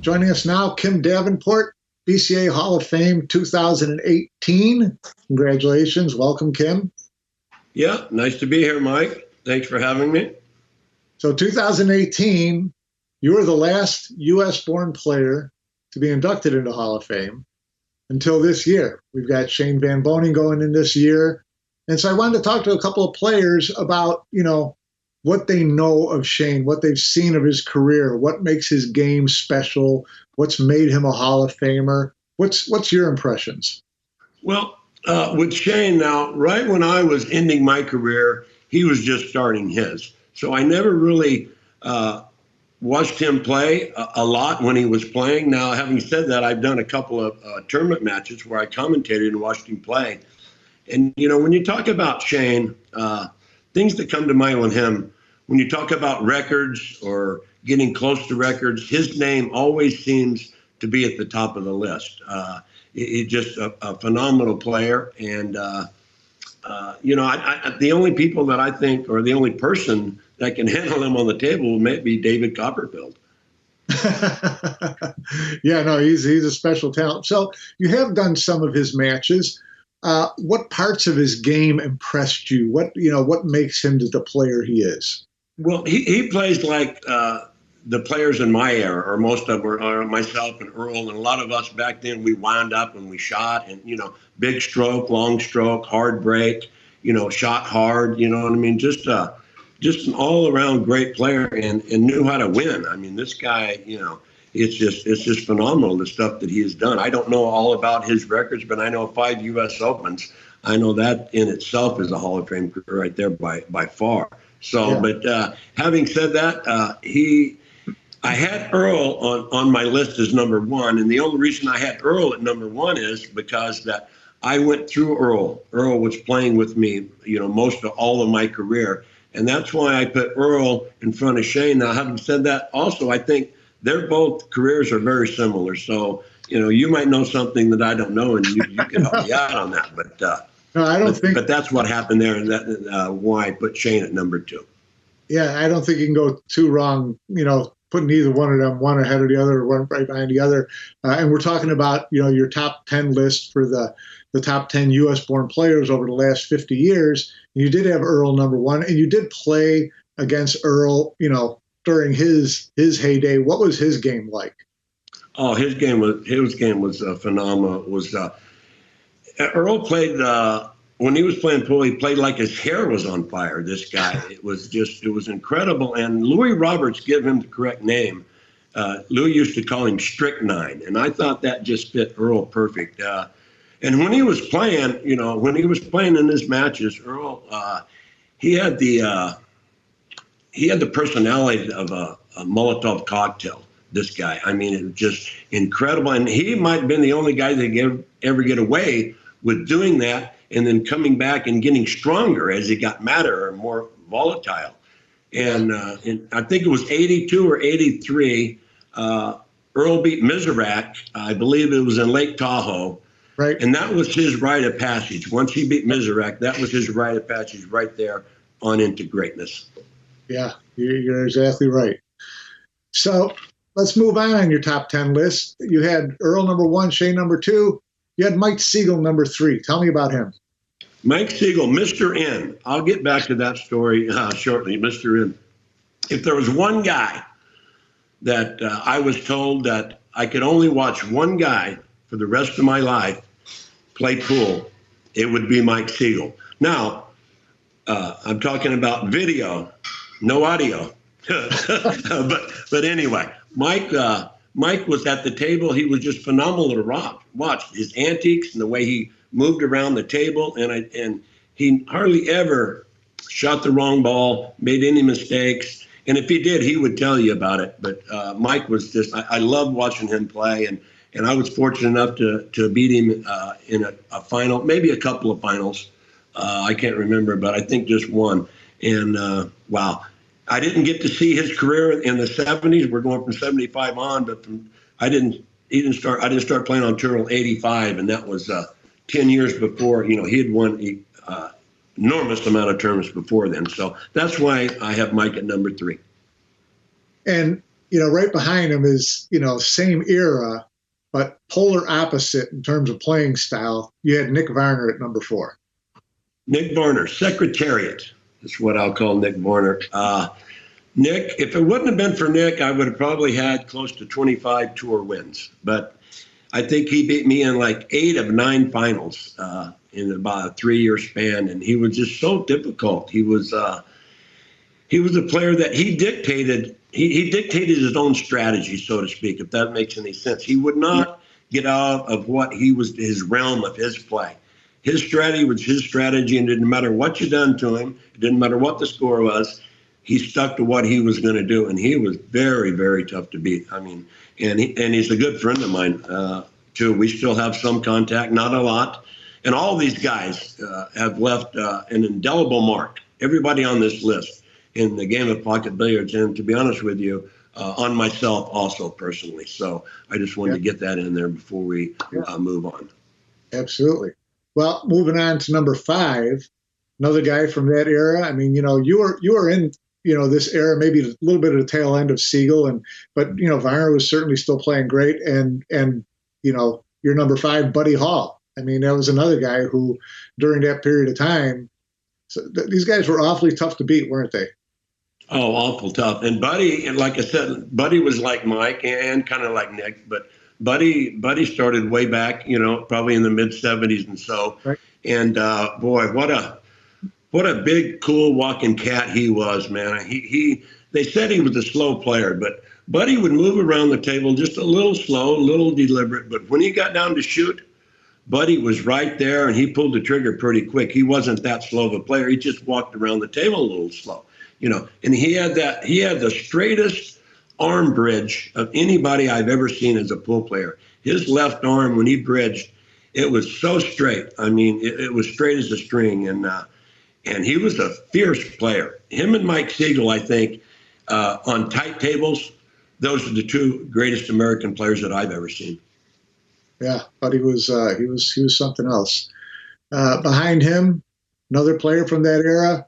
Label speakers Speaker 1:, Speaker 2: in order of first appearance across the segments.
Speaker 1: Joining us now, Kim Davenport, BCA Hall of Fame 2018. Congratulations. Welcome, Kim.
Speaker 2: Yeah, nice to be here, Mike. Thanks for having me.
Speaker 1: So 2018, you were the last U.S.-born player to be inducted into Hall of Fame until this year. We've got Shane Van Boening going in this year. And so I wanted to talk to a couple of players about, what they know of Shane, what they've seen of his career, what makes his game special, what's made him a Hall of Famer. What's your impressions?
Speaker 2: Well, with Shane now, right when I was ending my career, he was just starting his. So I never really watched him play a lot when he was playing. Now, having said that, I've done a couple of tournament matches where I commentated and watched him play. And, when you talk about Shane, things that come to mind with him, when you talk about records or getting close to records, his name always seems to be at the top of the list. He's just a phenomenal player. And, the only people that I think, or the only person that can handle him on the table may be David Copperfield.
Speaker 1: Yeah, no, he's a special talent. So you have done some of his matches. What parts of his game impressed you? What makes him the player he is?
Speaker 2: Well, he plays like the players in my era, or most of them, are myself and Earl, and a lot of us back then, we wound up and we shot, and, big stroke, long stroke, hard break, shot hard, you know what I mean? Just an all-around great player and knew how to win. I mean, this guy, it's just phenomenal, the stuff that he has done. I don't know all about his records, but I know 5 U.S. Opens. I know that in itself is a Hall of Fame career right there by far. So, yeah. But having said that, I had Earl on my list as number 1, and the only reason I had Earl at number 1 is because that I went through Earl. Earl was playing with me, most of all of my career, and that's why I put Earl in front of Shane. Now, having said that, also I think their both careers are very similar. So, you might know something that I don't know, and you can help me out on that. But
Speaker 1: no, I don't think.
Speaker 2: But that's what happened there, and that why I put Shane at number 2.
Speaker 1: Yeah, I don't think you can go too wrong. Putting either one of them, one ahead of the other, or one right behind the other. And we're talking about your top 10 list for the top 10 U.S.-born players over the last 50 years. You did have Earl number 1, and you did play against Earl, during his heyday. What was his game like?
Speaker 2: Oh, his game was phenomenal. Earl played when he was playing pool. He played like his hair was on fire. This guy, it was incredible. And Louis Roberts gave him the correct name. Louis used to call him Strychnine, and I thought that just fit Earl perfect. And when he was playing, in his matches, Earl, he had the personality of a Molotov cocktail. This guy, I mean, it was just incredible. And he might have been the only guy that ever get away with doing that and then coming back and getting stronger as he got madder or more volatile. And I think it was 82 or 83, Earl beat Mizrak. I believe it was in Lake Tahoe.
Speaker 1: Right.
Speaker 2: And that was his rite of passage. Once he beat Mizrak, that was his rite of passage right there on into greatness.
Speaker 1: Yeah, you're exactly right. So let's move on your top 10 list. You had Earl number 1, Shane number 2. You had Mike Siegel number 3. Tell me about him.
Speaker 2: Mike Siegel, Mr. N. I'll get back to that story shortly, Mr. N. If there was one guy that I was told that I could only watch one guy for the rest of my life play pool, it would be Mike Siegel. Now, I'm talking about video, no audio. but anyway, Mike was at the table. He was just phenomenal to watch his antics and the way he moved around the table, and he hardly ever shot the wrong ball, made any mistakes. And if he did, he would tell you about it. But Mike was just, I loved watching him play, and I was fortunate enough to beat him in a final, maybe a couple of finals. I can't remember, but I think just one. And wow. I didn't get to see his career in the 70s. We're going from 75 on, but I didn't start playing on tour until 85, and that was 10 years before. He had won enormous amount of tournaments before then. So that's why I have Mike at number 3.
Speaker 1: And right behind him is, same era, but polar opposite in terms of playing style. You had Nick Varner at number 4.
Speaker 2: Nick Varner, Secretariat. That's what I'll call Nick Varner. Nick, if it wouldn't have been for Nick, I would have probably had close to 25 tour wins. But I think he beat me in like 8 of 9 finals in about a 3-year span, and he was just so difficult. He was a player that he dictated. He dictated his own strategy, so to speak, if that makes any sense. He would not get out of what his realm of his play. His strategy was his strategy, and it didn't matter what you done to him. It didn't matter what the score was. He stuck to what he was going to do, and he was very, very tough to beat. I mean, and he's a good friend of mine, too. We still have some contact, not a lot. And all these guys have left an indelible mark, everybody on this list, in the game of pocket billiards, and to be honest with you, on myself also personally. So I just wanted to get that in there before we move on.
Speaker 1: Absolutely. Well, moving on to number 5, another guy from that era. I mean, you were in, this era, maybe a little bit of the tail end of Siegel, but Varner was certainly still playing great, and your number 5, Buddy Hall. I mean, that was another guy who, during that period of time, these guys were awfully tough to beat, weren't they?
Speaker 2: Oh, awful tough. And Buddy, and like I said, Buddy was like Mike and kind of like Nick, but Buddy started way back, probably in the mid 70s and so. Right. And boy, what a big, cool walking cat he was, man. They said he was a slow player, but Buddy would move around the table just a little slow, a little deliberate. But when he got down to shoot, Buddy was right there, and he pulled the trigger pretty quick. He wasn't that slow of a player. He just walked around the table a little slow, And he had the straightest arm bridge of anybody I've ever seen as a pool player. His left arm, when he bridged, it was so straight. I mean, it was straight as a string, and he was a fierce player. Him and Mike Siegel, I think, on tight tables, those are the 2 greatest American players that I've ever seen.
Speaker 1: Yeah, but he was something else. Behind him, another player from that era,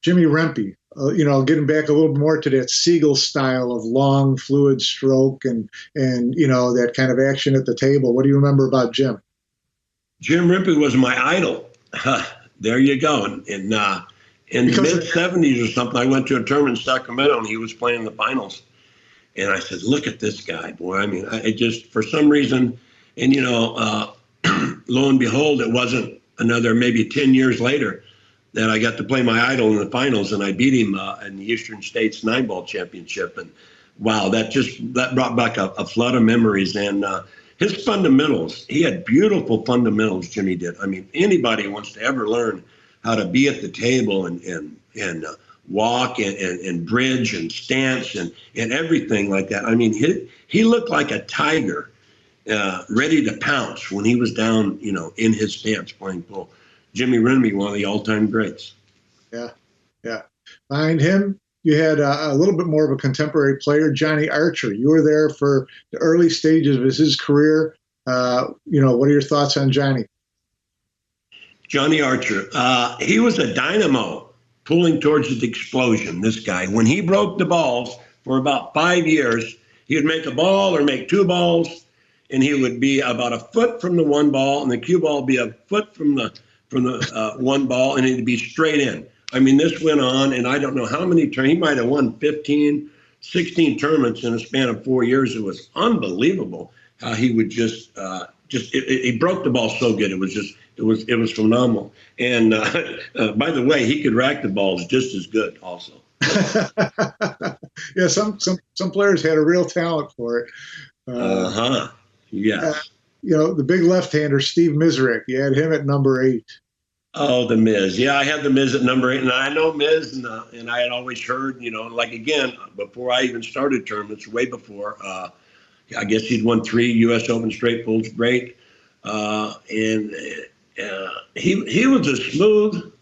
Speaker 1: Jimmy Rempe. Getting back a little more to that Siegel style of long, fluid stroke and that kind of action at the table. What do you remember about Jim?
Speaker 2: Jim Rempe was my idol. There you go. And in the mid-'70s or something, I went to a tournament in Sacramento, and he was playing the finals. And I said, look at this guy, boy. I mean, I just, for some reason, and, lo and behold, it wasn't another maybe 10 years later that I got to play my idol in the finals, and I beat him in the Eastern States 9-ball championship. And wow, that brought back a flood of memories. And his fundamentals, he had beautiful fundamentals, Jimmy did. I mean, anybody who wants to ever learn how to be at the table and walk and bridge and stance and everything like that. I mean, he looked like a tiger ready to pounce when he was down, in his stance playing pool. Jimmy Rempe, one of the all-time greats. Yeah. Behind him,
Speaker 1: you had a little bit more of a contemporary player, Johnny Archer. You were there for the early stages of his career. What are your thoughts on Johnny?
Speaker 2: Johnny Archer, he was a dynamo pulling towards the explosion, this guy. When he broke the balls for about 5 years, he would make a ball or make 2 balls, and he would be about a foot from the 1 ball, and the cue ball would be a foot from the 1 ball, and it'd be straight in. I mean, this went on, and I don't know how many tournaments. He might have won 15, 16 tournaments in a span of 4 years. It was unbelievable how he would he broke the ball so good. It was phenomenal. And by the way, he could rack the balls just as good also.
Speaker 1: Yeah, some players had a real talent for it.
Speaker 2: Yes.
Speaker 1: The big left-hander, Steve Miserik, you had him at number 8.
Speaker 2: Oh, the Miz. Yeah, I had the Miz at number 8, and I know Miz, and I had always heard, like, again, before I even started tournaments, way before, I guess he'd won 3 U.S. Open straight pulls break, and he was as smooth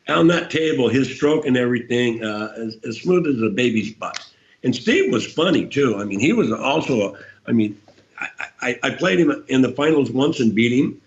Speaker 2: on that table, his stroke and everything, as smooth as a baby's butt. And Steve was funny, too. I mean, he was also, I played him in the finals once and beat him.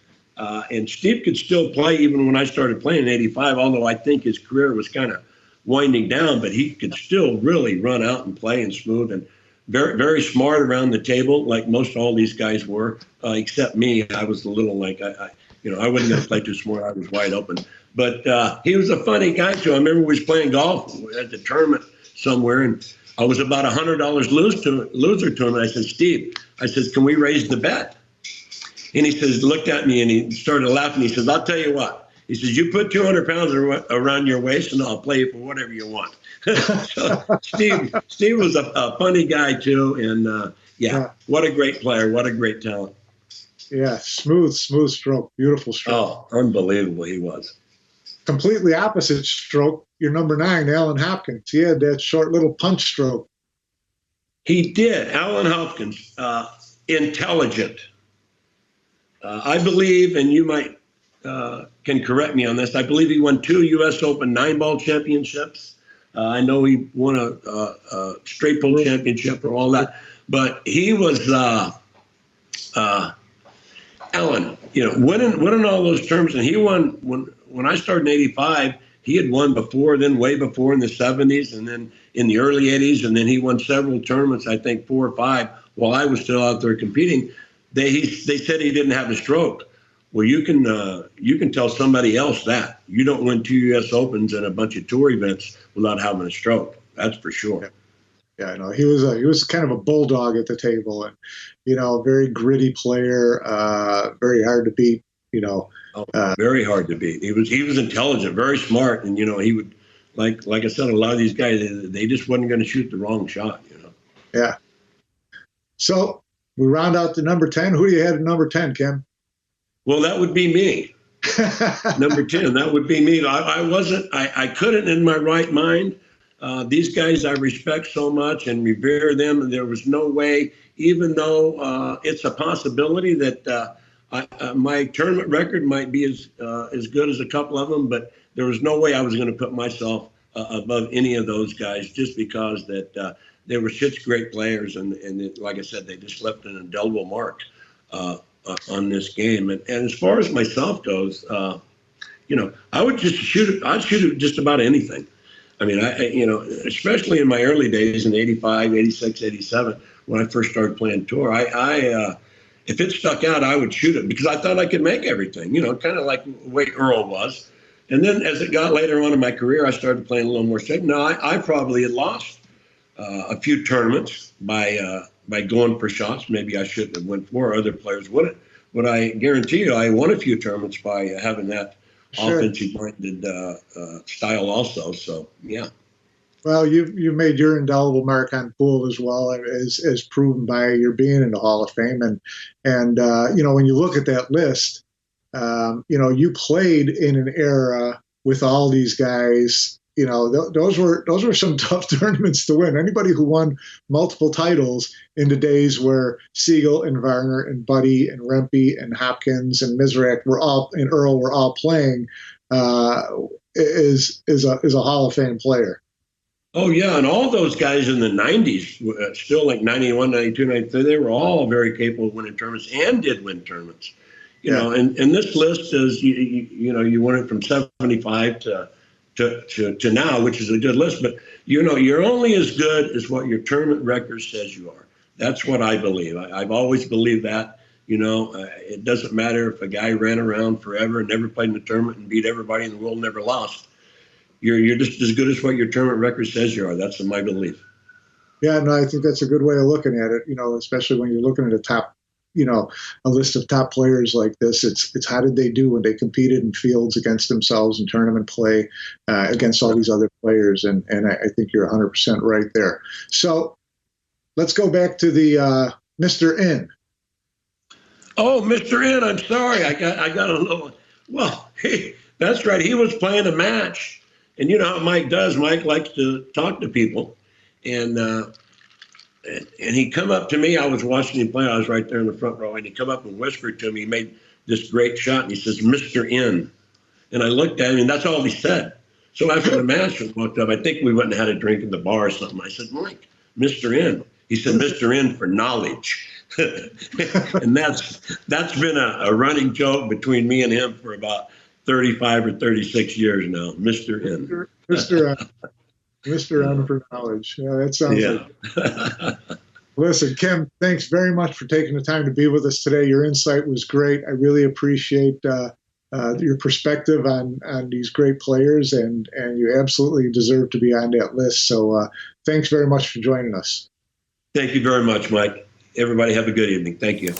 Speaker 2: And Steve could still play even when I started playing in '85, although I think his career was kind of winding down, but he could still really run out and play and smooth. And very, very smart around the table, like most all these guys were, except me. I was a little like, I wasn't going to play too smart. I was wide open. But he was a funny guy, too. I remember we was playing golf at the tournament somewhere, and I was about $100 loser to him. And I said, Steve, can we raise the bet? And he says, looked at me, and he started laughing. He says, I'll tell you what. He says, you put 200 pounds around your waist, and I'll play you for whatever you want. So Steve was a funny guy, too. And, what a great player. What a great talent.
Speaker 1: Yeah, smooth stroke. Beautiful stroke.
Speaker 2: Oh, unbelievable he was.
Speaker 1: Completely opposite stroke, your number 9, Alan Hopkins. He had that short little punch stroke.
Speaker 2: He did. Alan Hopkins, intelligent. I believe, and you might can correct me on this, I believe he won 2 U.S. Open 9-ball championships. I know he won a straight pull championship or all that. But he was, Alan, winning all those terms. And he won, when I started in 85, he had won before, then way before in the 70s, and then in the early 80s. And then he won several tournaments, I think 4 or 5, while I was still out there competing. They said he didn't have a stroke. Well, you can tell somebody else that. You don't win 2 U.S. Opens and a bunch of tour events without having a stroke. That's for sure.
Speaker 1: Yeah, no, he was kind of a bulldog at the table, and very gritty player, very hard to beat.
Speaker 2: Very hard to beat. He was intelligent, very smart, and he would like I said, a lot of these guys they just wasn't going to shoot the wrong shot.
Speaker 1: Yeah. So we round out the number 10. Who do you have at number 10, Kim?
Speaker 2: Well, that would be me. Number 10, that would be me. I couldn't in my right mind. These guys I respect so much and revere them. And there was no way, even though it's a possibility that my tournament record might be as good as a couple of them, but there was no way I was going to put myself above any of those guys just because that they were such great players. And like I said, they just left an indelible mark on this game. And as far as myself goes, I would just I'd shoot at just about anything. I mean, especially in my early days in 85, 86, 87, when I first started playing tour, if it stuck out, I would shoot it because I thought I could make everything, kind of like the way Earl was. And then as it got later on in my career, I started playing a little more safe. Now, I probably had lost a few tournaments by going for shots. Maybe I shouldn't have went for, other players wouldn't. But I guarantee you, I won a few tournaments by having that offensive-minded style also. So, yeah.
Speaker 1: Well, you made your indelible mark on pool as well, as proven by your being in the Hall of Fame. And when you look at that list, you played in an era with all these guys. Those were some tough tournaments to win. Anybody who won multiple titles in the days where Siegel and Varner and Buddy and Rempe and Hopkins and Mizrak and Earl were all playing is a Hall of Fame player.
Speaker 2: Oh, yeah, and all those guys in the 90s, still like 91, 92, 93, they were all very capable of winning tournaments and did win tournaments. And this list is, you went from 75 to now, which is a good list. But, you're only as good as what your tournament record says you are. That's what I believe. I've always believed that. It doesn't matter if a guy ran around forever and never played in a tournament and beat everybody in the world, never lost. You're just as good as what your tournament record says you are. That's my belief.
Speaker 1: Yeah, no, I think that's a good way of looking at it, especially when you're looking at a top, a list of top players like this. It's how did they do when they competed in fields against themselves in tournament play against all these other players. And I think you're 100% right there. So let's go back to the Mr. N.
Speaker 2: Oh, Mr. N, I'm sorry. I got a little, well, hey, that's right. He was playing a match. And you know how Mike does. Mike likes to talk to people. And he come up to me. I was watching him play. I was right there in the front row. And he come up and whispered to me. He made this great shot. And he says, Mr. N. And I looked at him, and that's all he said. So after the match was walked up, I think we went and had a drink in the bar or something. I said, Mike, Mr. N. He said, Mr. N for knowledge. And that's been a running joke between me and him for about 35 or 36 years now, Mr. N.
Speaker 1: Mr. N for knowledge. Yeah, that sounds like Listen, Kim, thanks very much for taking the time to be with us today. Your insight was great. I really appreciate your perspective on these great players, and you absolutely deserve to be on that list. So thanks very much for joining us.
Speaker 2: Thank you very much, Mike. Everybody have a good evening. Thank you.